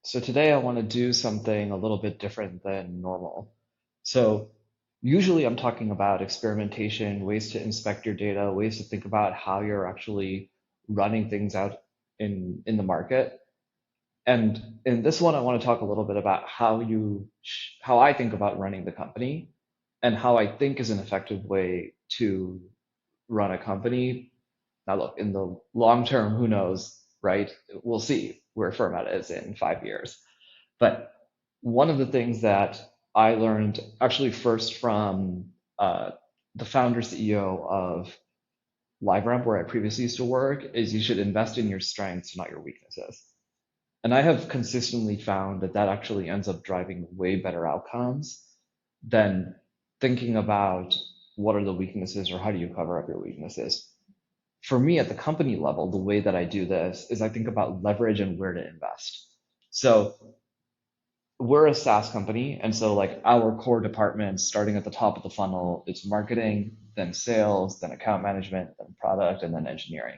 So today I want to do something a little bit different than normal. So usually I'm talking about experimentation, ways to inspect your data, ways to think about how you're actually running things out in the market. And in this one, I want to talk a little bit about how I think about running the company and how I think is an effective way to run a company. Now, look, in the long term, who knows, right? We'll see where Fermat is in 5 years. But one of the things that I learned actually first from uh, the founder CEO of LiveRamp, where I previously used to work, is you should invest in your strengths, not your weaknesses. And I have consistently found that that actually ends up driving way better outcomes than thinking about what are the weaknesses or how do you cover up your weaknesses. For me, at the company level, the way that I do this is I think about leverage and where to invest. So we're a SaaS company, and so like our core departments, starting at the top of the funnel, it's marketing, then sales, then account management, then product, and then engineering.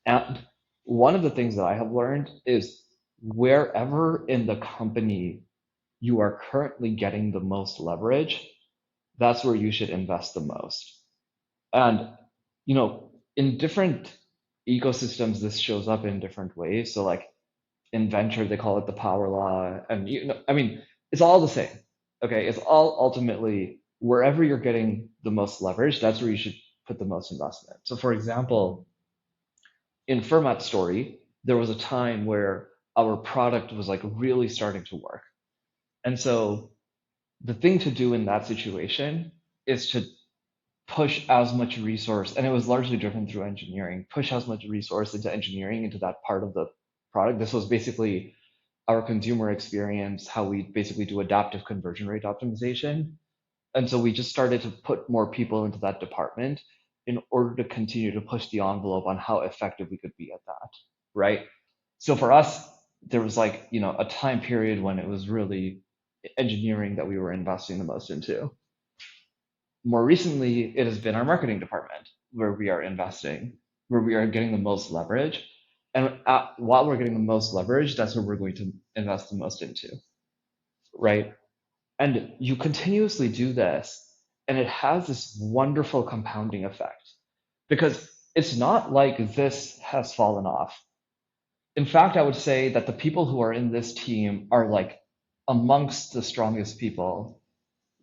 And one of the things that I have learned is wherever in the company you are currently getting the most leverage, that's where you should invest the most. And in different ecosystems, this shows up in different ways. So like in venture, they call it the power law. And I mean, it's all the same. Okay. It's all ultimately wherever you're getting the most leverage, that's where you should put the most investment. So for example, in Fermat's story, there was a time where our product was like really starting to work. And so the thing to do in that situation is to push as much resource, and it was largely driven through engineering, push as much resource into engineering into that part of the product. This was basically our consumer experience, how we basically do adaptive conversion rate optimization. And so we just started to put more people into that department in order to continue to push the envelope on how effective we could be at that, right? So for us, there was like, a time period when it was really engineering that we were investing the most into. More recently, it has been our marketing department where we are investing, where we are getting the most leverage. And while we're getting the most leverage, that's where we're going to invest the most into, right? And you continuously do this, and it has this wonderful compounding effect because it's not like this has fallen off. In fact, I would say that the people who are in this team are like amongst the strongest people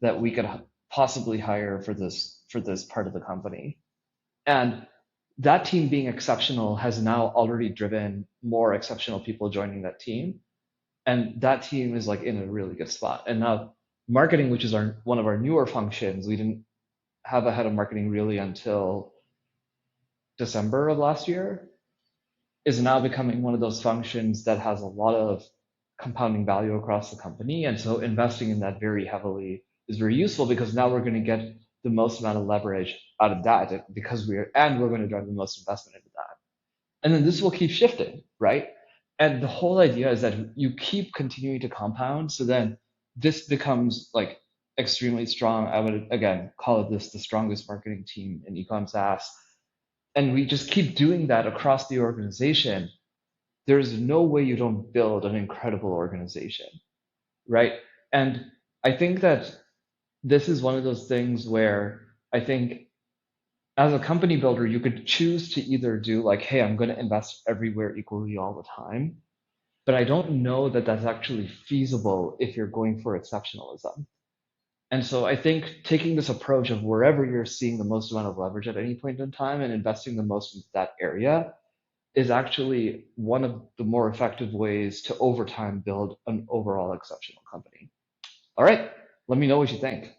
that we could possibly hire for this part of the company. And that team being exceptional has now already driven more exceptional people joining that team. And that team is like in a really good spot. And now marketing, which is our one of our newer functions, we didn't have a head of marketing really until December of last year, is now becoming one of those functions that has a lot of compounding value across the company. And so investing in that very heavily is very useful because now we're going to get the most amount of leverage out of that because we're going to drive the most investment into that. And then this will keep shifting, right? And the whole idea is that you keep continuing to compound. So then this becomes like extremely strong. I would again call it this the strongest marketing team in ecom SaaS. And we just keep doing that across the organization. There's no way you don't build an incredible organization, right? And I think that this is one of those things where I think as a company builder, you could choose to either do like, hey, I'm going to invest everywhere equally all the time. But I don't know that that's actually feasible if you're going for exceptionalism. And so I think taking this approach of wherever you're seeing the most amount of leverage at any point in time and investing the most into that area is actually one of the more effective ways to over time build an overall exceptional company. All right, let me know what you think.